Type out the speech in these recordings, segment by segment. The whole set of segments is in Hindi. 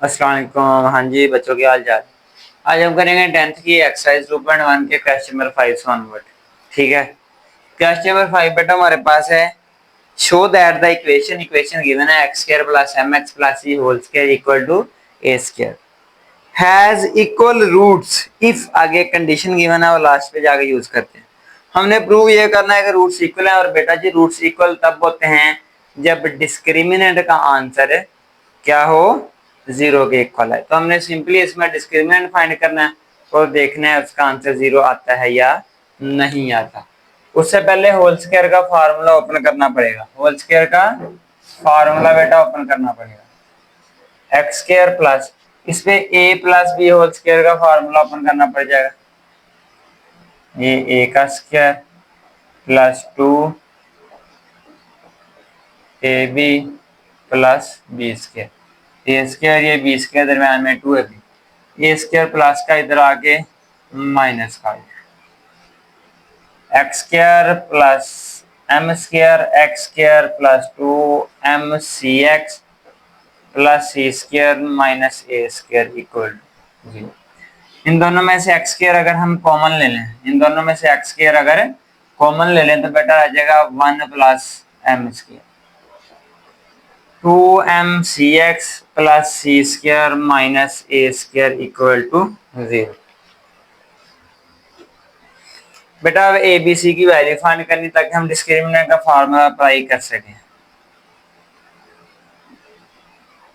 अस्सलाम वालेकुम। हाँ जी बच्चों, के हाल चाल। आज हम करेंगे 10th की एक्सरसाइज 2.1 के क्वेश्चन नंबर 5 से ऑनवर्ड। ठीक है, क्वेश्चन नंबर 5 बेटा हमारे पास है, show that the equation given है x square plus m x plus e whole square equal to a square has equal roots if. आगे कंडीशन गिवन है और लास्ट पे जाके यूज करते हैं। हमने प्रूव ये करना है कि रूट्स इक्वल है, और बेटा जी रूट्स इक्वल तब होते हैं जब डिस्क्रिमिनेंट का आंसर क्या हो, जीरो के इक्वल है। तो हमने सिंपली इसमें डिस्क्रिमिनेंट फाइंड करना है और देखना है उसका आंसर जीरो आता है या नहीं आता। उससे पहले होल स्क्वायर का फार्मूला ओपन करना पड़ेगा। होल स्क्वायर का फार्मूला बेटा ओपन करना पड़ेगा। एक्स स्क्वायर प्लस इस पे a plus b whole square का फार्मूला ओपन करना पड़ जाएगा। ये ए का square plus 2ab plus b square. A square ये बी स्क्वायर दरम्यान में 2ab। ए स्क्वायर प्लस का इधर आके माइनस का x square plus m square x square plus 2mcx plus c square minus a square equal 0। इन दोनों में से एक्स स्क्वायर अगर हम कॉमन ले लें, इन दोनों में से एक्स स्क्वायर अगर कॉमन ले लें तो बेटा आ जाएगा 1 plus m square 2mcx plus c square minus a square equal to 0। बेटा अब ए बी सी की वैल्यू फाइंड करनी ताकि हम डिस्क्रिमिनेंट का फार्मूला अप्लाई कर सकें।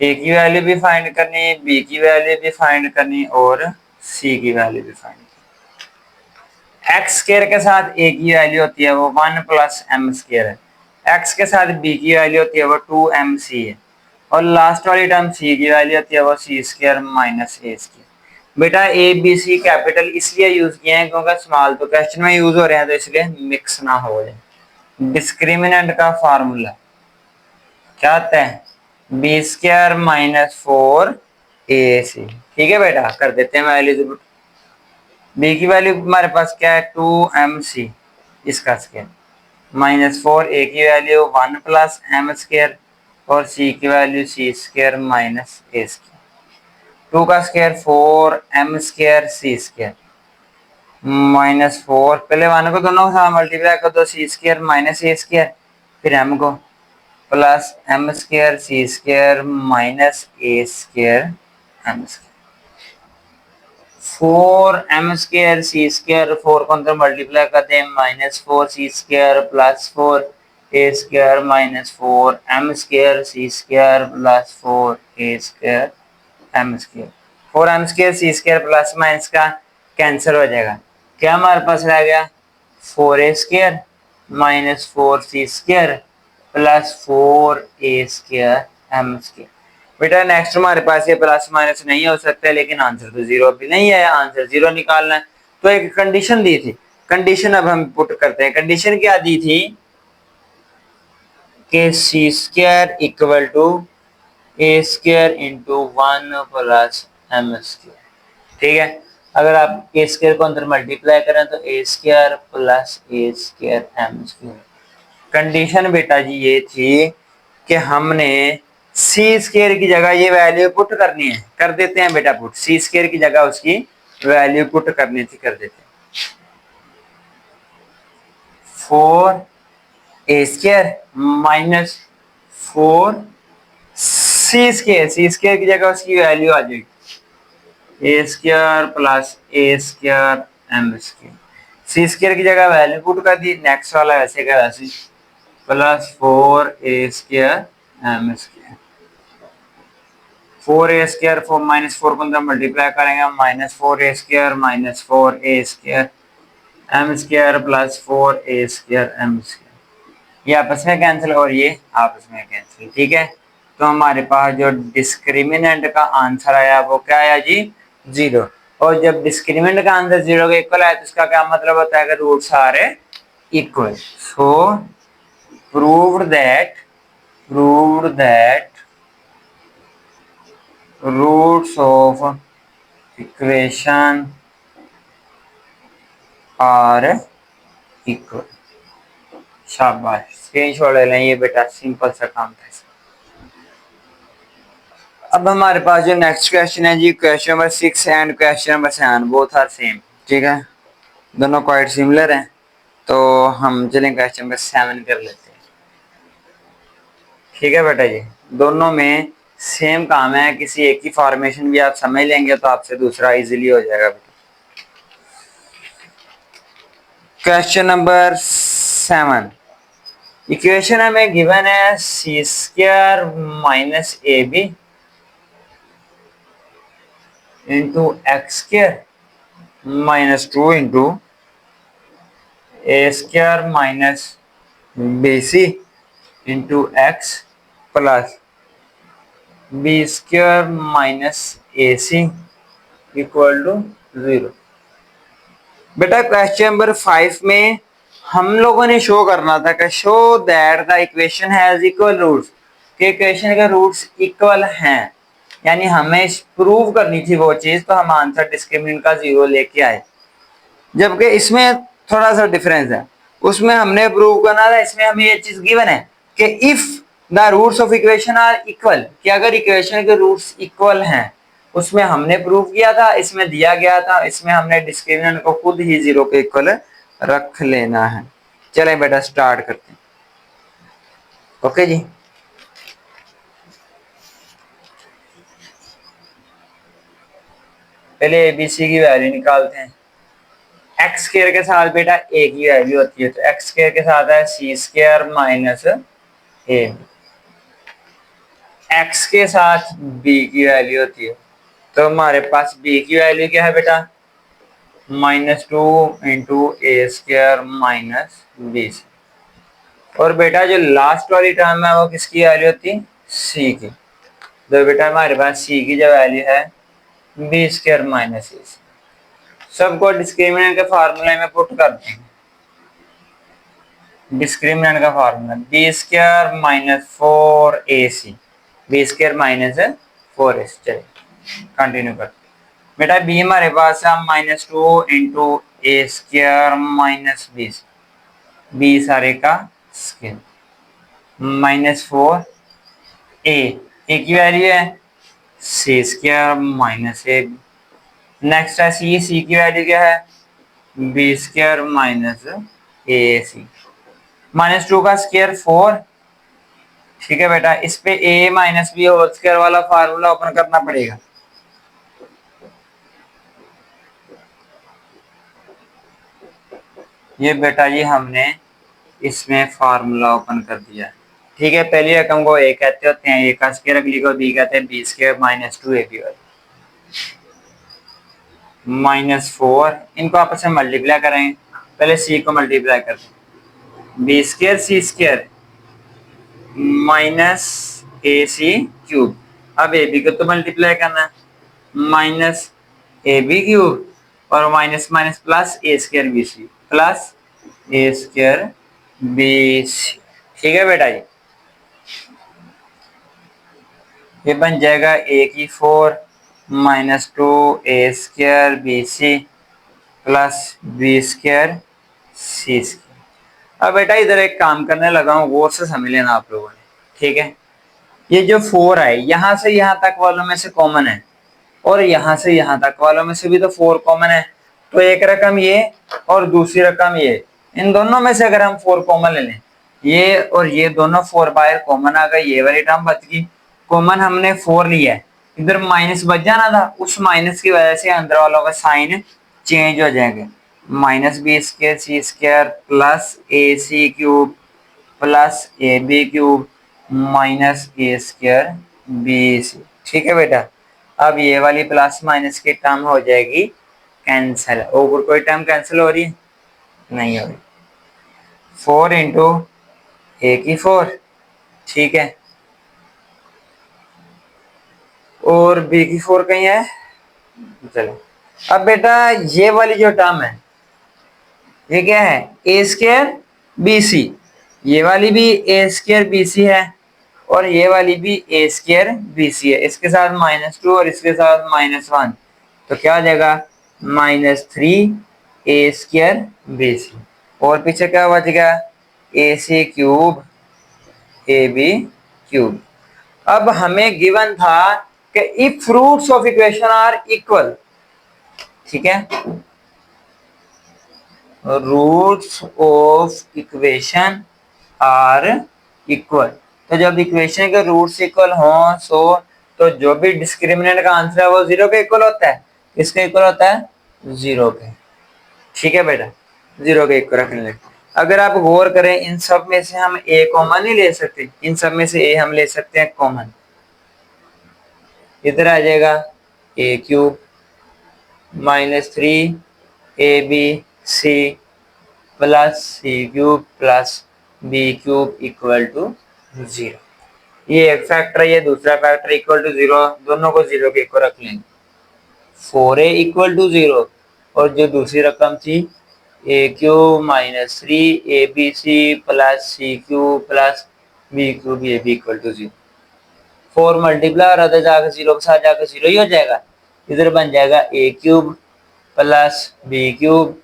ए की वैल्यू भी फाइंड करनी, बी की वैल्यू भी फाइंड करनी और सी की वैल्यू भी फाइंड करनी। एक्स स्क्वायर के साथ ए की वैल्यू होती है वो 1 प्लस एम स्क्वायर है, एक्स के साथ बी की वैल्यू होती है वो 2mc है, और लास्ट वाली टर्म सी की वैल्यू होती है वो सी स्क्वायर माइनस ए स्क्वायर। बेटा ए बी सी कैपिटल इसलिए यूज किए हैं क्योंकि स्मॉल तो क्वेश्चन में यूज हो रहे हैं, तो इसलिए मिक्स ना हो जाए। डिस्क्रिमिनेंट का फार्मूला क्या आता है, बी स्क्वायर माइनस 4ac। ठीक है बेटा, कर देते हैं वैल्यू। बी की वैल्यू हमारे पास क्या है 2mc इसका स्क्वायर माइनस 4a की वैल्यू 1 प्लस एम स्क्वायर और c की value c square minus a square. 2 का square 4m square c square minus 4, पहले 1 को दोनों के साथ मल्टीप्लाई कर दो, c square minus a square, फिर m को plus m square c square minus a square m square. 4m square c square 4 को अंदर मल्टीप्लाई करते हैं minus 4c square plus 4a square minus 4m square c square plus 4a square m square. 4m square c square plus minus का कैंसिल हो जाएगा। क्या हमारे पास रह गया 4a square minus 4c square plus 4a square m square. बेटा नेक्स्ट हमारे पास ये प्लस माइनस नहीं हो सकता, लेकिन आंसर तो जीरो भी नहीं है, आंसर जीरो निकालना है। तो एक कंडीशन दी थी, कंडीशन अब हम पुट करते हैं। कंडीशन क्या दी थी कि c square equal to a square into 1 plus m square. ठीक है, अगर आप ए स्क्वायर को अंदर मल्टीप्लाई करें तो ए square plus a square m square. Condition बेटा जी ये थी कि हमने सी स्क्वायर की जगह ये वैल्यू पुट करनी है, कर देते हैं बेटा पुट। सी स्क्वायर की जगह उसकी वैल्यू पुट करनी थी, कर देते हैं। 4a square minus 4c square, c square की जगह उसकी वैल्यू आ जाएगी a square plus a square m square. C square की जगह वैल्यू पुट कर दी, नेक्स्ट वाला वैसे का वैसे plus 4a square m square. 4a square 4 minus 4 को अंदर मल्टीप्लाई करेंगे minus 4a square minus 4a square m square plus 4a square m square. ये आपस में कैंसिल और ये आपस में कैंसिल। ठीक है, तो हमारे पास जो डिस्क्रिमिनेंट का आंसर आया वो क्या आया जी, जीरो। और जब डिस्क्रिमिनेंट का आंसर जीरो के इक्वल आया तो इसका क्या मतलब होता है कि roots are equal. So proved that roots of equation are equal. शाबाश, स्क्रीनशॉट ले लें, ये बेटा सिंपल सा काम था। अब हमारे पास जो नेक्स्ट क्वेश्चन है जी, question number 6 and question number 7 both are same. ठीक है, दोनों क्वाइट सिमिलर हैं। तो हम चलें क्वेश्चन नंबर 7 कर लेते हैं। ठीक है बेटा जी, दोनों में सेम काम है, किसी एक की फॉर्मेशन भी आप समझ लेंगे तो आपसे दूसरा इजीली हो जाएगा बेटा। क्वेश्चन नंबर 7, इक्वेशन हमें गिवन है c square minus a b into x square minus 2 into a square minus b c into x plus b square minus a c equal to 0। बेटा क्वेश्चन नंबर 5 में हम लोगों ने शो करना था कि show that the equation has equal roots, कि इक्वेशन के रूट्स इक्वल हैं, यानी हमें प्रूव करनी थी वो चीज। तो हम आंसर डिस्क्रिमिनेंट का 0 लेके आए, जबकि इसमें थोड़ा सा डिफरेंस है। उसमें हमने प्रूव करना था, इसमें हमें ये चीज गिवन है कि if the roots of equation are equal, कि अगर इक्वेशन के रूट्स इक्वल हैं, उसमें हमने प्रूव किया था, इसमें दिया गया था। इसमें हमने डिस्क्रिमिनेंट को खुद ही 0 के इक्वल रख लेना है। चले बेटा स्टार्ट करते हैं। ओके जी, पहले एबीसी की वैल्यू निकालते हैं। एक्स स्क्वायर के साथ बेटा ए की वैल्यू होती है, तो एक्स स्क्वायर के साथ है c square minus a, x के साथ बी की वैल्यू होती है, तो हमारे पास बी की वैल्यू क्या है बेटा, -2 into a square minus b सी। और बेटा जो लास्ट वाली टर्म है वो किसकी वैल्यू होती है, सी की। तो बेटा हमारे पास सी की जो वैल्यू है बी स्क्वायर माइनस ए सी। सबको डिस्क्रिमिनेंट के फार्मूले में पुट कर देंगे। डिस्क्रिमिनेंट का formula b square minus 4ac, b square minus 4ac। चलिए कंटिन्यू करते बेटा। बी हमारे पास है -2 into a square minus B, B सारे का स्क्वायर -4 ए की वैल्यू है सी स्क्वायर माइनस ए। नेक्स्ट है सी, सी की वैल्यू क्या है बी स्क्वायर माइनस ए सी। -2 का स्क्वायर 4। ठीक है बेटा, इस पे a minus b whole square वाला फार्मूला ओपन करना पड़ेगा। ये बेटा जी हमने इसमें फार्मूला ओपन कर दिया। ठीक है, पहली रकम को a कहते होते हैं, a का स्क्वायर, अगली को b कहते हैं, b स्क्वायर माइनस 2ab -4। इनको आपस में मल्टीप्लाई करें, पहले c को मल्टीप्लाई करते हैं, b square c square minus a c cube. अब ए बी को तो मल्टीप्लाई करना है, माइनस ए बी क्यूब और minus minus plus a square b c plus a square b c. ठीक है बेटा जी, ये बन जाएगा ए की 4 -2 a square b c plus b square c square. अब बेटा इधर एक काम करने लगा हूँ, गौर से समझ लेना आप लोगों ने। ठीक है, ये जो 4 है यहां से यहां तक वालों में से कॉमन है, और यहां से यहां तक वालों में से भी तो 4 कॉमन है। तो एक रकम ये और दूसरी रकम ये, इन दोनों में से अगर हम 4 कॉमन ले लें, ये और ये दोनों 4 बाहर कॉमन आ गए, ये वाली टर्म बच गई। कॉमन हमने 4 लिया है, इधर माइनस बच जाना था, उस माइनस की वजह से अंदर वालों का साइन चेंज हो जाएंगे। Minus b square c square plus a c cube plus a b cube minus a square b c. ठीक है बेटा, अब ये वाली प्लस माइनस की टर्म हो जाएगी कैंसिल। ऊपर कोई टर्म कैंसिल हो रही है, नहीं हो रही। 4 इंटू ए की 4, ठीक है, और बी की 4 कहीं है, चलो। अब बेटा ये वाली जो टर्म है ये क्या है, ए स्क्वायर बी सी। ये वाली भी ए स्क्वायर बी सी है और ये वाली भी ए स्क्वायर बी सी है। इसके साथ -2 और इसके साथ -1, तो क्या हो जाएगा -3 ए स्क्वायर बी सी। और पीछे क्या बच गया, a c cube a b cube. अब हमें गिवन था कि if roots of equation are equal, ठीक है, roots of equation are equal, तो जब इक्वेशन के रूट्स इक्वल हों तो जो भी डिस्क्रिमिनेंट का आंसर है वो जीरो के इक्वल होता है। किसके इक्वल होता है? जीरो के। ठीक है बेटा, जीरो के इक्वल रखने लगे। अगर आप गौर करें इन सब में से हम ए कॉमन नहीं ले सकते, इन सब में से ए हम ले सकते हैं कॉमन। इधर आ जाएगा a cube minus 3 AB C plus c cube plus b cube equal to zero. ये एक फैक्टर है, ये दूसरा फैक्टर इक्वल टू जीरो, दोनों को जीरो के इक्वल रख लेंगे। 4A इक्वल टू जीरो और जो दूसरी रकम थी ए cube minus 3ABC plus c cube plus b cube, ये भी इक्वल टू जीरो। 4 मल्टीप्लाई और अदर जाकर जीरो के साथ जाकर जीरो ही हो जाएगा। इधर बन जाएगा a cube plus b cube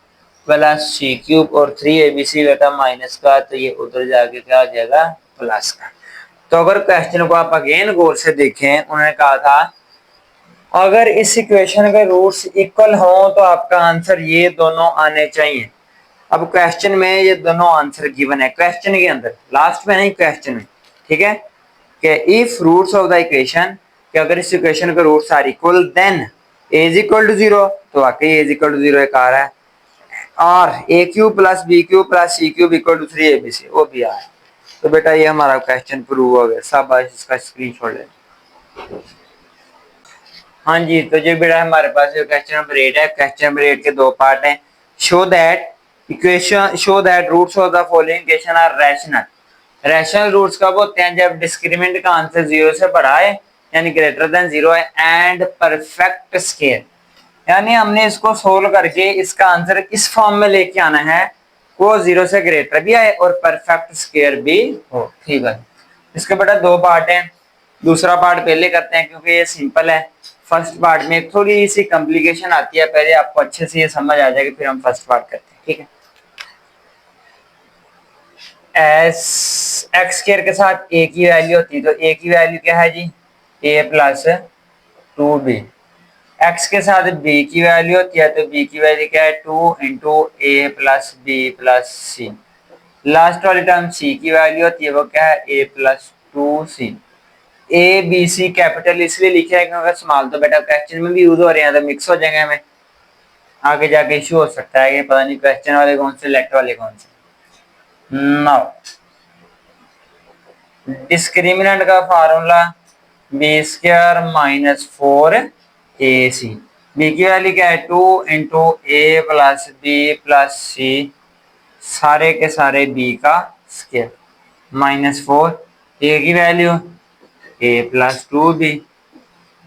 plus c cube और 3ABC बेटा माइनस का, तो ये उधर जाके क्या हो जाएगा? प्लस का। तो अगर क्वेश्चन को आप अगेन गौर से देखें, उन्होंने कहा था अगर इस इक्वेशन के रूट्स इक्वल हों तो आपका आंसर ये दोनों आने चाहिए। अब क्वेश्चन में ये दोनों आंसर गिवन है, क्वेश्चन के अंदर, लास्ट में नहीं, क्वेश्चन में। ठीक है, कि if roots of the equation, कि अगर इस इक्वेशन के roots are equal then a is equal to zero, तो वाकई a is equal to zero एक आ रहा है। और a cube plus b cube plus c cube equal to 3ABC, वो भी आ रहा है। तो बेटा ये हमारा क्वेश्चन प्रूव हो गया। शाबाश, इसका स्क्रीनशॉट ले। हाँ जी, तो जो बेटा हमारे पास क्वेश्चन नंबर 8 है। क्वेश्चन नंबर 8 के दो पार्ट हैं। Show that roots of the following equation are rational. Rational roots कब होते हैं? जब डिस्क्रिमिनेंट का आंसर जीरो से बड़ा है यानी ग्रेटर देन जीरो है, एंड परफेक्ट स्केयर, यानी हमने इसको सोल्व करके इसका आंसर इस फॉर्म में लेके आना है, वो जीरो से ग्रेटर भी आए और परफेक्ट स्केयर भी हो। ठीक है, इसके बेटा दो पार्ट हैं। दूसरा पार्ट पहले करते हैं क्योंकि ये सिंपल है। फर्स्ट पार्ट में थोड़ी सी कॉम्प्लिकेशन आती है, पहले आपको अच्छे से ये समझ आ जाएगी, फिर हम फर्स्ट पार्ट करते हैं। ठीक है, एस एक्स स्क्वायर के साथ ए की वैल्यू होती है, तो ए की वैल्यू क्या है जी? ए प्लस 2B। एक्स के साथ बी की वैल्यू होती है, तो बी की वैल्यू क्या है? 2 into a plus b plus c. Last वाली टर्म सी की वैल्यू होती है, वो क्या है? A plus 2C। A b c capital इसलिए लिखा है क्योंकि स्मॉल तो बेटा क्वेश्चन में भी यूज हो रहे हैं, तो मिक्स हो जाएंगे, हमें आगे जाके इश्यू हो सकता है कि पता नहीं क्वेश्चन वाले कौन से, लेक्ट वाले कौन से। नाउ डिस्क्रिमिनेंट का formula b square minus 4AC। B की वैल्यू क्या है? 2 into a plus b plus c, सारे के सारे बी का स्क्वायर, माइनस 4। ए की वैल्यू ए प्लस 2B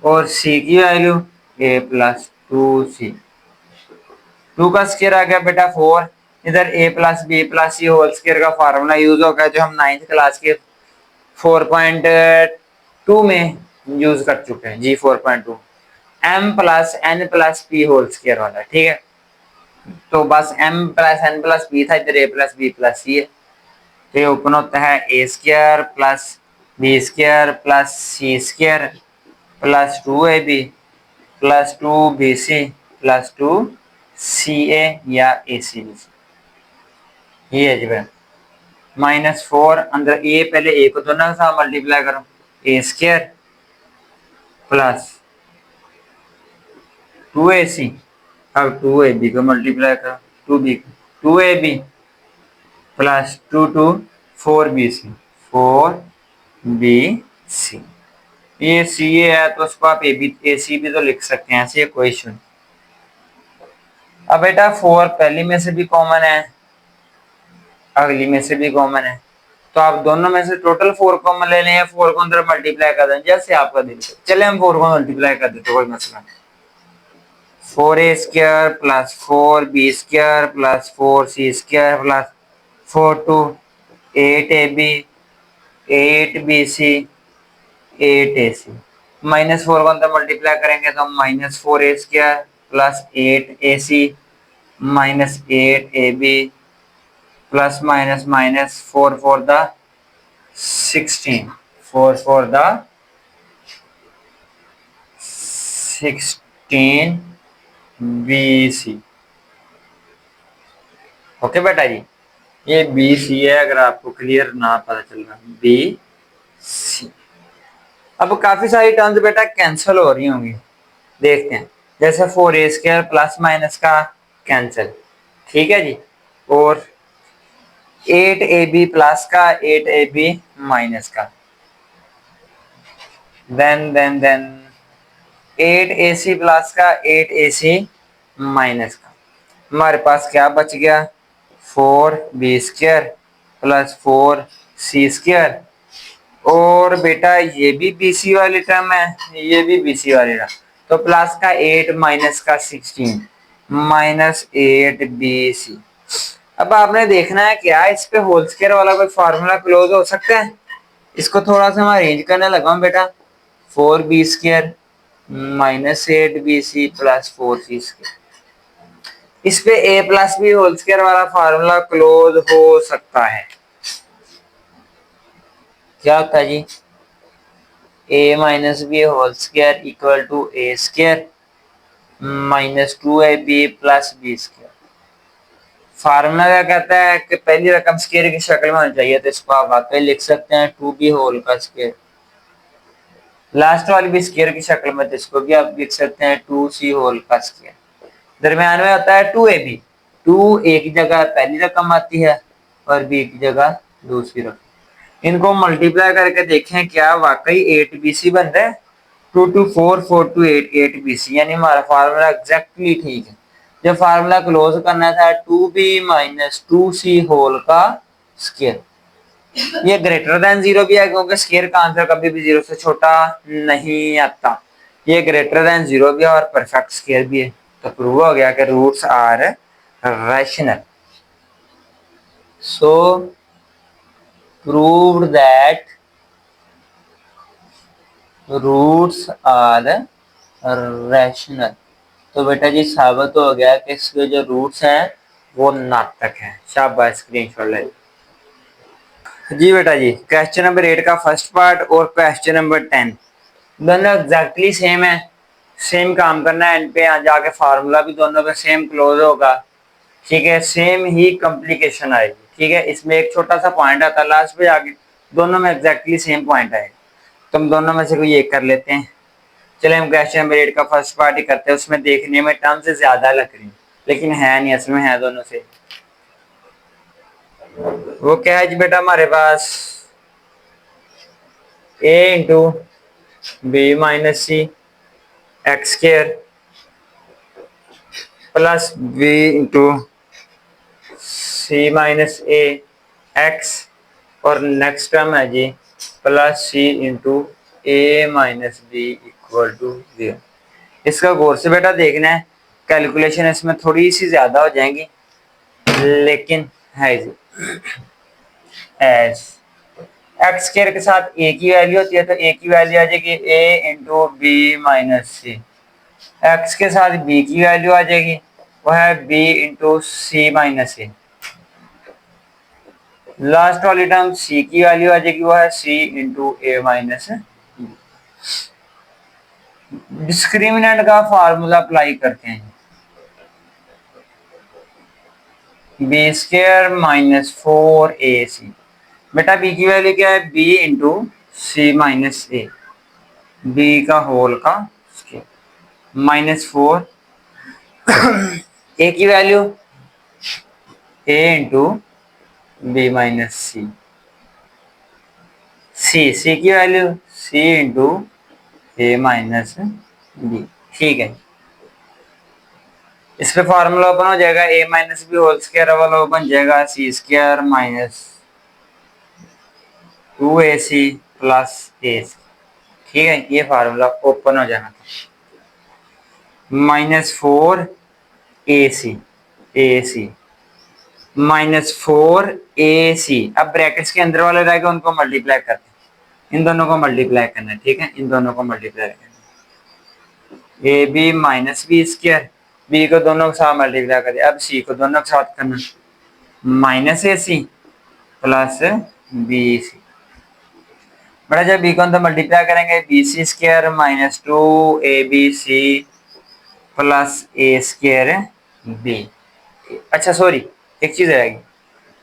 और सी की वैल्यू ए प्लस 2C। 2 का स्क्वायर आ गया बेटा 4। इधर a plus b plus C whole square का फार्मूला यूज होगा जो हम 9th क्लास के 4.2 में यूज कर चुके हैं जी। 4.2 m plus n plus p whole square वाला। ठीक है, तो बस m plus n plus p था, इधर a plus b plus c है, तो ये ओपन होता है a square plus b square plus c square plus 2AB plus 2BC plus 2CA या ACB। ये है जी बेटा माइनस 4, अंदर ए, पहले ए को दोनों के साथ मल्टीप्लाई करो, ए स्क्वायर प्लस 2AC, अब 2AB को मल्टीप्लाई करो, 2AB प्लस 4BC 4BC। ये CA है तो उसको आप AC भी तो लिख सकते हैं, ऐसे कोई इशू नहीं। अब बेटा 4 पहली में से भी कॉमन है, अगली में से भी कॉमन है, तो आप दोनों में से टोटल 4 कॉमन ले लें, 4 को अंदर मल्टीप्लाई कर दें जैसे आपका दिल करे। चले हम 4 को मल्टीप्लाई कर देते, कोई मसला नहीं। 4A square plus 4B square plus 4C square plus 8AB 8BC 8AC। Minus 4 को अंदर मल्टीप्लाई करेंगे तो minus 4A square plus 8AC minus 8AB plus minus minus 4 for the 16 4 for the 16 BC। Okay बेटा जी, ये BC है, अगर आपको क्लियर ना पता चल रहा, BC। अब काफी सारी टर्म्स बेटा कैंसिल हो रही होंगी, देखते हैं। जैसे 4a² प्लस माइनस का कैंसिल, ठीक है जी। और 8ab प्लस का 8ab माइनस का, देन 8ac प्लस का 8ac माइनस का। हमारे पास क्या बच गया, 4b² प्लस 4c²। और बेटा ये भी BC वाली टर्म है, ये भी BC वाली टर्म, तो प्लस का 8 माइनस का 16 माइनस 8BC। अब आपने देखना है क्या इस पे होल स्क्वायर वाला कोई फार्मूला क्लोज हो सकता है। इसको थोड़ा सा मैं अरेंज करने लगा हूं बेटा, 4b² minus 8BC plus 4c²। इस पे a plus b whole square वाला फार्मूला क्लोज हो सकता है। क्या होता है जी, a minus b whole square equal to a² minus 2ab plus b²। Formula क्या कहता है कि पहली रकम स्क्वायर की शक्ल में होनी चाहिए, तो इसको आप वाकई लिख सकते हैं 2b होल का स्क्वायर। लास्ट वाली भी स्क्वायर की शक्ल में, तो इसको भी आप लिख सकते हैं 2c होल का स्क्वायर। दरम्यान में होता है 2ab, 2 a की जगह पहली रकम आती है और b की जगह दूसरी रकम। इनको मल्टीप्लाई करके देखें क्या वाकई 8bc बन रहा है। 2 2 4 4 2 8 8bc, यानी हमारा फार्मूला एग्जैक्टली ठीक है। जो फार्मूला क्लोज करना था 2b माइनस 2c होल का स्क्वायर, ये ग्रेटर देन 0 भी है क्योंकि स्क्वायर का आंसर कभी भी 0 से छोटा नहीं आता। ये ग्रेटर देन 0 भी है और परफेक्ट स्क्वायर भी है, तो प्रूव हो गया कि roots are rational. So proved that roots are rational. तो बेटा जी साबित हो गया कि इसके जो रूट्स हैं वो नाटक हैं। शाबाश, स्क्रीनशॉट ले। जी बेटा जी, क्वेश्चन नंबर 8 का फर्स्ट पार्ट और क्वेश्चन नंबर 10 दोनों एग्जैक्टली सेम है। सेम काम करना है, एंड पे जाके फार्मूला भी दोनों का सेम क्लोज होगा, ठीक है। सेम ही कॉम्प्लिकेशन आएगी, ठीक है। इसमें एक छोटा सा पॉइंट आता है लास्ट पे जाके, दोनों में एग्जैक्टली सेम पॉइंट आएगा। तो हम दोनों में से कोई एक कर लेते हैं। चले हम क्वेश्चन नंबर 8 का फर्स्ट पार्ट ही करते हैं। उसमें देखने में टर्म से ज्यादा लग रही लेकिन है नहीं, असल में है दोनों से। वो क्या है जी बेटा, हमारे पास a into b minus c x² plus b into c minus a x, और नेक्स्ट टर्म है जी plus c into a minus b equal to 0। इसका गौर से बेटा देखना है, कैलकुलेशन इसमें थोड़ी सी ज्यादा हो जाएंगी लेकिन है जी। एस x² के साथ a की वैल्यू होती है, तो a की वैल्यू आ जाएगी a into b minus c. X के साथ b की वैल्यू आ जाएगी, वो है b इंटू सी माइनस ए। लास्ट वाली टर्म c की वैल्यू आ जाएगी, वो है c into a minus. Discriminant का फार्मूला अप्लाई करते हैं, b² माइनस 4ac। बेटा b की वैल्यू क्या है, b into c minus a, b का होल का स्क्वायर माइनस 4 a की value a into b minus c की value c into a minus b, ठीक है। इस पे फॉर्मूला ओपन हो जाएगा, a minus b whole square वाला बन जाएगा c² minus 2ac plus a, ठीक है। ये फार्मूला ओपन हो जाना था। Minus 4ac minus 4ac। अब ब्रैकेट्स के अंदर वाले रहेगा उनको मल्टीप्लाई करते हैं, इन दोनों को मल्टीप्लाई करना है, ठीक है। इन दोनों को मल्टीप्लाई करना है, A B minus b², B को दोनों के साथ मल्टीप्लाई करें। अब सी को दोनों के साथ करना, माइनस ac प्लस bc। बेटा जब बी को हम तो मल्टीप्लाई करेंगे b c square minus 2 ABC plus a square b. अच्छा सॉरी, एक चीज रहेगी,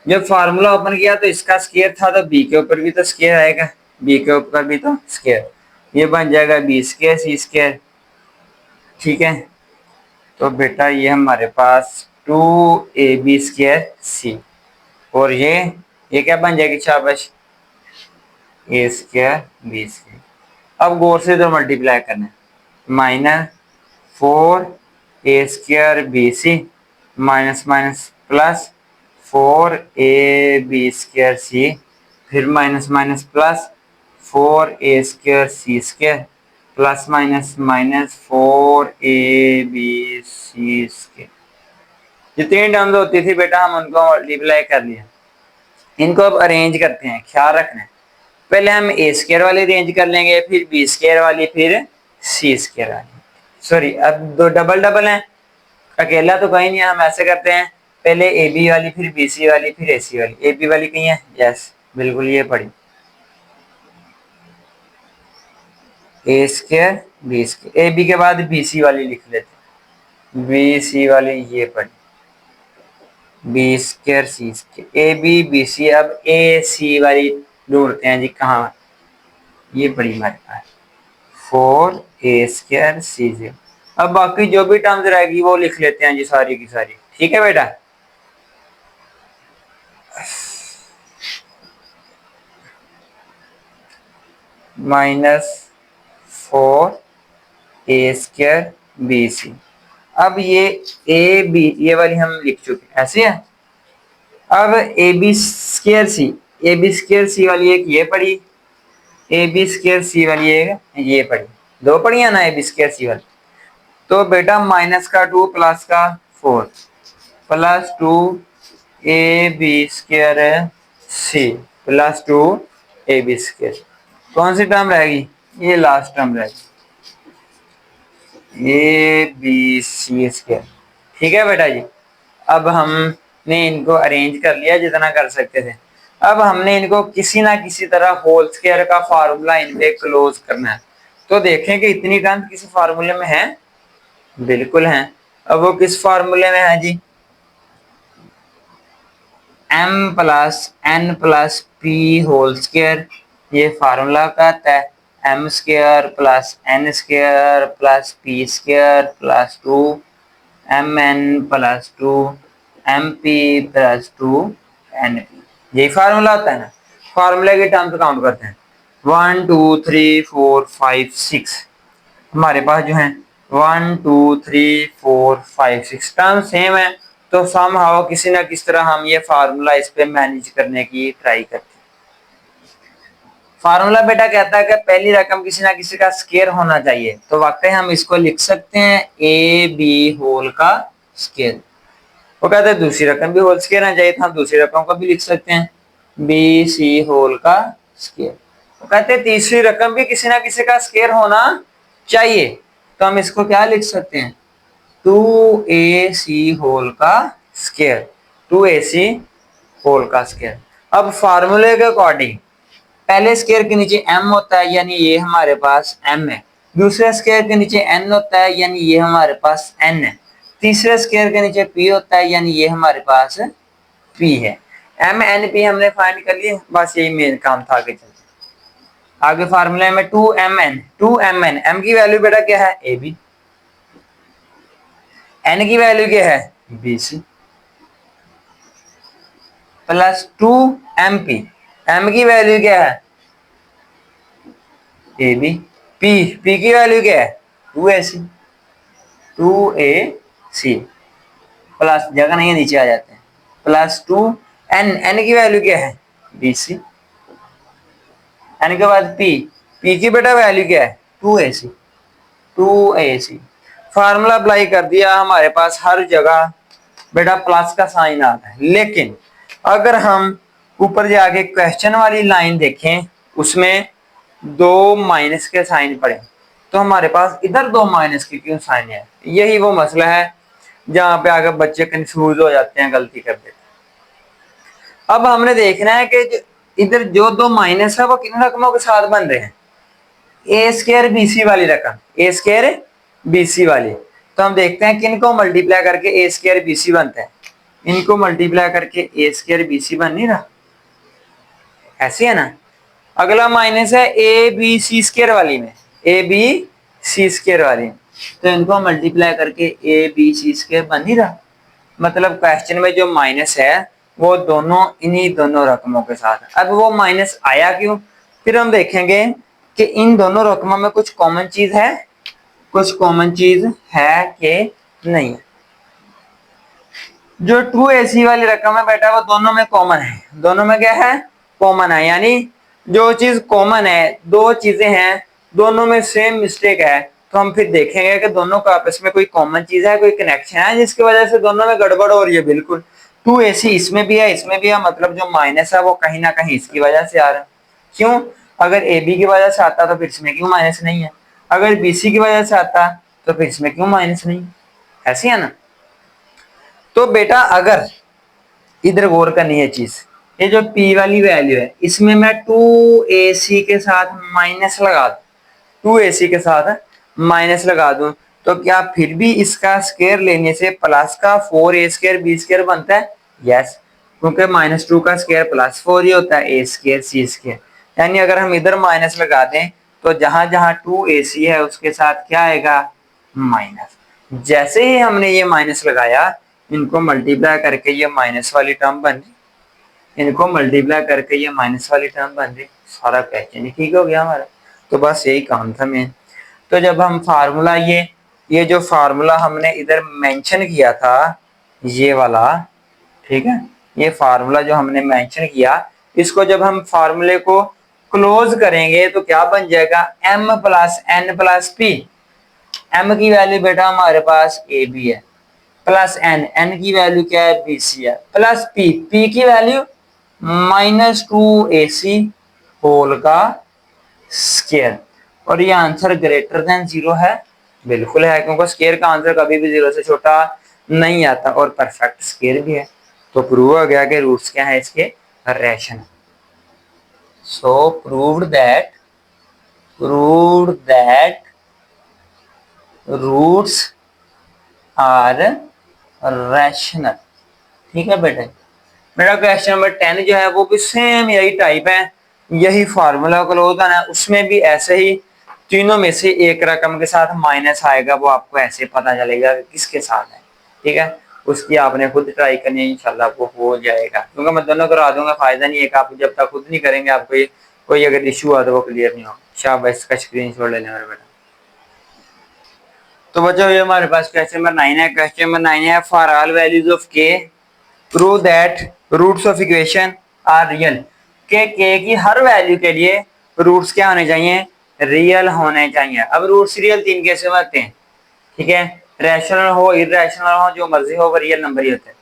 जब फार्मूला ओपन किया तो इसका स्क्वायर था, तो बी के ऊपर भी तो स्क्वायर आएगा, बी के ऊपर भी तो स्क्वायर, ये बन जाएगा बी स्क्वायर सी स्क्वायर। ठीक है, तो बेटा ये हमारे पास 2AB स्क्वायर सी, और ये क्या बन जाएगी शाबाश, ए स्क्वायर बी स्क्वायर। अब गौर से तो मल्टीप्लाई करना है, minus 4A² BC minus minus plus 4AB²C, फिर minus minus plus 4A²C² plus minus minus 4ABC²। जितनी टर्म्स होती थी बेटा हम उनको मल्टीप्लाई कर लिया। इनको अब अरेंज करते हैं, ख्याल रखना है, पहले हम ए स्क्वायर वाली अरेंज कर लेंगे, फिर बी स्क्वायर वाली, फिर सी स्क्वायर वाली। सॉरी, अब दो डबल डबल हैं, अकेला तो कहीं नहीं है, हम ऐसे करते हैं, पहले ए बी वाली, फिर बी सी वाली, फिर ए सी वाली। ए बी वाली कहीं है, यस बिल्कुल ये पढ़ी, a square b square, a b के बाद बी सी वाली लिख लेते हैं, बी सी वाली ये पढ़ी, b square c square, a b b c. अब ए सी वाली ढूंढते हैं जी, कहाँ, ये पढ़ी हमारे पास 4A²C0। अब बाकी जो भी टर्म्स रहेगी वो लिख लेते हैं जी सारी की सारी। ठीक है बेटा, -4A²BC। अब ये ए बी ये वाली हम लिख चुके, ऐसे है। अब AB²C वाली एक ये पढ़ी, AB²C वाली एक ये पढ़ी, दो पढ़ी है ना AB²C वाली। तो बेटा -2 प्लस का 4 प्लस 2AB²C प्लस 2AB²। कौन सी टर्म रहेगी, ये लास्ट टर्म रहेगी, ABC²। ठीक है बेटा जी, अब हमने इनको अरेंज कर लिया जितना कर सकते थे। अब हमने इनको किसी ना किसी तरह होल स्क्वायर का फार्मूला इन पे क्लोज करना है। तो देखें कि इतनी टर्म किसी फार्मूले में है, बिल्कुल है। अब वो किस फार्मूले में है जी, m plus n plus p whole square, ये फार्मूला कहता है m² plus n² plus p² plus 2mn plus 2mp plus 2np, यही फार्मूला होता है ना। फार्मूले के टर्म्स काउंट करते हैं, 1 2 3 4 5 6, हमारे पास जो है 1 2 3 4 5 6 टर्म सेम है। तो समहाउ किसी ना किसी तरह हम ये फार्मूला इस पे मैनेज करने की ट्राई करते हैं। फार्मूला बेटा कहता है कि पहली रकम किसी ना किसी का स्क्वायर होना चाहिए, तो वाकई हम इसको लिख सकते हैं ए बी होल का स्क्वायर। वो कहते हैं दूसरी रकम भी होल स्क्वायर होना चाहिए, तो हम दूसरी रकम को भी लिख सकते हैं बी सी होल का स्क्वायर। वो कहते हैं तीसरी रकम भी किसी ना किसी का स्क्वायर होना चाहिए, तो हम इसको क्या लिख सकते हैं 2AC होल का स्क्वायर, 2AC होल का स्क्वायर। अब फार्मूले के अकॉर्डिंग पहले स्क्वायर के नीचे m होता है, यानी ये हमारे पास m है। दूसरे स्क्वायर के नीचे n होता है, यानी ये हमारे पास n है। तीसरे स्क्वायर के नीचे p होता है, यानी ये हमारे पास p है। m n p हमने फाइंड कर लिए, बस यही मेन काम था। आगे चलते आगे फार्मूले में 2mn m की वैल्यू बेटा क्या है ab, n की वैल्यू क्या है bc, प्लस 2mp m की वैल्यू क्या है ए बी, पी की वैल्यू क्या है 2AC प्लस, जगह नहीं है नीचे आ जाते हैं, प्लस 2n की वैल्यू क्या है BC, n के बाद p की बेटा वैल्यू क्या है 2AC। फार्मूला अप्लाई कर दिया, हमारे पास हर जगह बेटा प्लस का साइन आता है। लेकिन अगर हम ऊपर जाके क्वेश्चन वाली लाइन देखें, उसमें 2 माइनस के साइन पड़े, तो हमारे पास इधर 2 माइनस के क्यों साइन है। यही वो मसला है जहां पे आगे बच्चे कंफ्यूज हो जाते हैं, गलती कर देते हैं। अब हमने देखना है कि इधर जो दो माइनस है वो किन रकमों के साथ बन रहे हैं, ए स्क्वायर बीसी वाली रकम, ए स्क्वायर बीसी वाली। तो हम देखते हैं कि इनको मल्टीप्लाई करके ए स्क्वायर बीसी बनता है, इनको मल्टीप्लाई करके ए स्क्वायर बीसी बन नहीं रहा, ऐसे है ना। अगला माइनस है ए बी सी स्क्वायर वाली में, ए बी सी स्क्वायर वाली, तो इनको मल्टीप्लाई करके ए बी सी स्क्वायर बन नहीं रहा। मतलब क्वेश्चन में जो माइनस है वो दोनों इन्हीं दोनों रकमों के साथ। अब वो माइनस आया क्यों, फिर हम देखेंगे कि इन दोनों रकमों में कुछ कॉमन चीज है, कुछ कॉमन चीज है कि नहीं। जो 2ac वाली रकम है बेटा वो दोनों में कॉमन है, दोनों में क्या है, कॉमन है। यानी जो चीज कॉमन है, दो चीजें हैं दोनों में सेम मिस्टेक है, तो हम फिर देखेंगे कि दोनों का आपस में कोई कॉमन चीज है, कोई कनेक्शन है जिसकी वजह से दोनों में गड़बड़ हो रही है। बिल्कुल 2ac इसमें भी है, इसमें भी है, मतलब जो माइनस है वो कहीं ना कहीं इसकी वजह से आ रहा है। क्यों, अगर ए बी की वजह से आता तो फिर इसमें क्यों माइनस नहीं है, अगर बी सी की वजह से आता तो फिर इसमें क्यों माइनस नहीं है, ऐसी है ना। तो बेटा अगर इधर गौर करनी है चीज, ये जो p वाली वैल्यू है इसमें मैं 2ac के साथ माइनस लगा दूं, 2ac के साथ माइनस लगा दूं, तो क्या फिर भी इसका स्क्वायर लेने से प्लस का 4a स्क्वायर b स्क्वायर बनता है, यस, क्योंकि -2 का स्क्वायर +4 ही होता है, a स्क्वायर c स्क्वायर। यानी अगर हम इधर माइनस लगा दें तो जहां जहां 2ac है उसके साथ क्या आएगा, माइनस। जैसे ही हमने ये माइनस लगाया, इनको मल्टीप्लाई करके ये माइनस वाली टर्म बन रही, इनको मल्टीप्लाई करके ये माइनस वाली टर्म बन रही, सारा क्वेश्चन ठीक हो गया हमारा। तो बस यही काम था मेन। तो जब हम फार्मूला ये जो फार्मूला हमने इधर मेंशन किया था ये वाला, ठीक है, ये फार्मूला जो हमने मेंशन किया, इसको जब हम फार्मूले को क्लोज करेंगे तो क्या बन जाएगा, m + n + p। m की वैल्यू बेटा हमारे पास ए बी है, प्लस n की वैल्यू क्या है, बी सी है, प्लस p की वैल्यू -2ac होल का स्क्वायर। और ये आंसर ग्रेटर देन 0 है, बिल्कुल है, क्योंकि स्क्वायर का आंसर कभी भी 0 से छोटा नहीं आता और परफेक्ट स्क्वायर भी है। तो प्रूव हो गया कि रूट्स क्या है इसके, रेशन। So proved that roots are rational. ठीक है बेटा, मेरा क्वेश्चन नंबर 10 जो है वो भी सेम यही टाइप है, यही फार्मूला क्लोज है, उसमें भी ऐसे ही तीनों में से एक रकम के साथ माइनस आएगा, वो आपको ऐसे पता चलेगा कि किसके साथ है। ठीक है, उसकी आपने खुद ट्राई करनी है, इंशाल्लाह वो हो जाएगा, क्योंकि मैं दोनों करा दूंगा, फायदा नहीं है कि आप जब तक खुद नहीं करेंगे आपको ये कोई अगर इशू हुआ तो वो क्लियर नहीं हो। शाबाश, इसका स्क्रीनशॉट ले लें मेरे बेटा। तो बच्चों ये हमारे पास क्वेश्चन नंबर 9 है। क्वेश्चन नंबर 9 है, for all values of k prove that roots of equation are real. K की हर वैल्यू के लिए रूट्स क्या होने चाहिए, रियल होने चाहिए। अब रूट्स रियल तीन कैसे बनते हैं, ठीक है, रैशनल हो इरेशनल हो जो मर्जी हो, वो रियल नंबर ही होते हैं।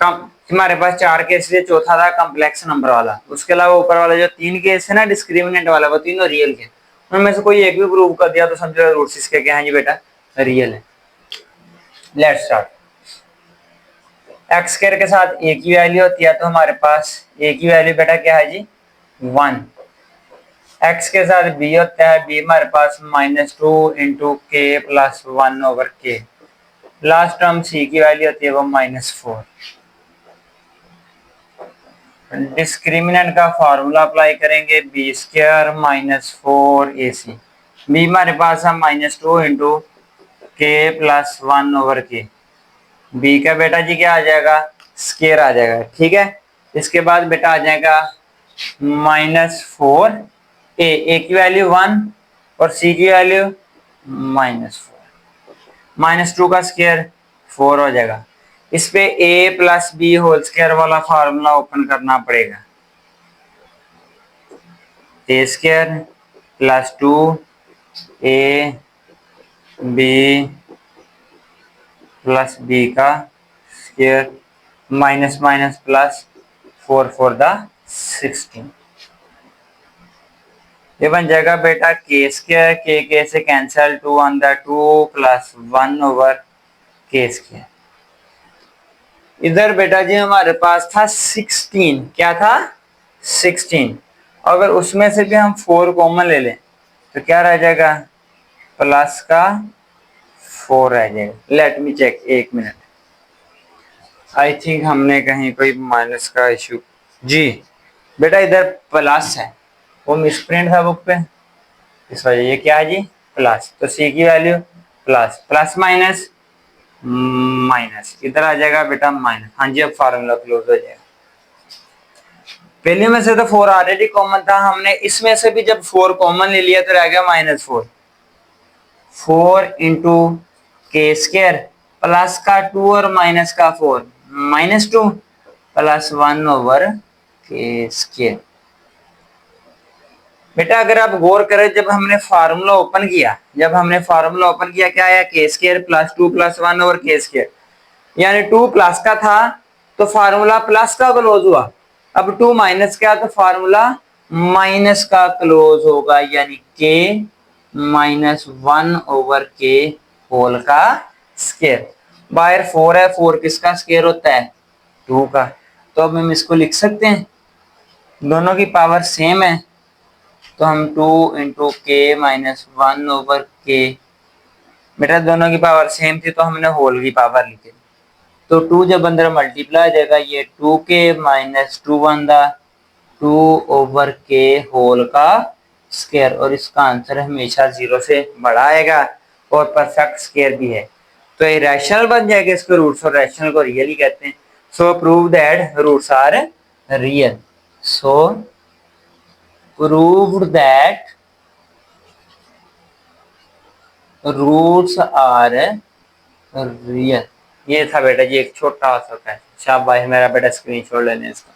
कम हमारे पास 4 केस थे, चौथा था कम्प्लेक्स नंबर वाला, उसके अलावा ऊपर वाला जो 3 केस है ना डिस्क्रिमिनेंट वाला, वो तीनों रियल के। उनमें से कोई एक भी प्रूव कर दिया तो समझो रूट्स इसके क्या है जी बेटा, रियल है। Let's start. एक्स स्क्वायर के साथ ए की वैल्यू होती है, तो हमारे पास ए की वैल्यू बेटा क्या है जी, 1। एक्स के साथ बी होता है, बी हमारे पास -2 × k + 1/k। Last term c की वैल्यू होती है वो -4। डिस्क्रिमिनेंट का फॉर्मूला अप्लाई करेंगे, बी स्क्वायर -4ac। बी हमारे पास है -2 × k + 1/k। बी का बेटा जी क्या आ जाएगा, स्क्वायर आ जाएगा। ठीक है, इसके बाद बेटा आ जाएगा -4, ए की वैल्यू 1 और सी की वैल्यू -4, -2 का स्क्वायर 4 हो जाएगा। इस पे a + b होल स्क्वायर वाला फार्मूला ओपन करना पड़ेगा, a स्क्वायर + 2ab + b का square minus minus plus 4 4 the 16। ये बन जाएगा बेटा k स्क्वायर, k से कैंसिल, 2 × 2 + 1/k स्क्वायर। इधर बेटा जी हमारे पास था 16, क्या था 16। अगर उसमें से भी हम 4 कॉमन ले लें तो क्या रह जाएगा, प्लस का 4 रह जाएगा। Let me check, 1 minute. I think हमने कहीं कोई माइनस का इशू, जी बेटा इधर प्लस है, वो मिसप्रिंट है बुक पे, इस वजह ये क्या है जी, प्लस। तो सी की value plus, plus minus minus, इधर आ जाएगा बेटा माइनस। हाँ जी, अब फार्मूला क्लोज हो जाएगा। पहले में से तो 4 ऑलरेडी कॉमन था, हमने इसमें से भी जब 4 कॉमन ले लिया तो रह गया -4। 4 इंटू के स्क्वायर प्लस का 2 और माइनस का 4, -2 प्लस 1 ओवर के स्क्वायर। बेटा अगर आप गौर करें, जब हमने फार्मूला ओपन किया, क्या आया, के स्क्वायर प्लस 2 प्लस 1 ओवर के स्क्वायर, यानी 2 प्लस का था तो फार्मूला प्लस का क्लोज हुआ, अब 2 माइनस का तो फार्मूला माइनस का क्लोज होगा, यानी के -1 ओवर के होल का स्क्वायर। बाहर 4 है, 4 किसका स्क्वायर होता है, 2 का। तो अब हम इसको लिख सकते हैं, दोनों की पावर सेम है, तो हम 2 इंटू के -1 ओवर के, बेटा दोनों की पावर सेम थी तो हमने होल की पावर लिखी, तो 2 जब अंदर मल्टीप्लाई आ जाएगा, ये 2k -2 बनता 2 ओवर के होल का स्क्वायर, और इसका आंसर हमेशा 0 से बड़ा आएगा और परफेक्ट स्क्वायर भी है, तो ये रैशनल बन जाएगा। इसको रूट्स और रैशनल को रियल ही कहते हैं। So prove that roots are real, so proved that roots are real. ये था बेटा जी एक छोटा सा है। शाबाश मेरा बेटा, स्क्रीनशॉट लेने इसका।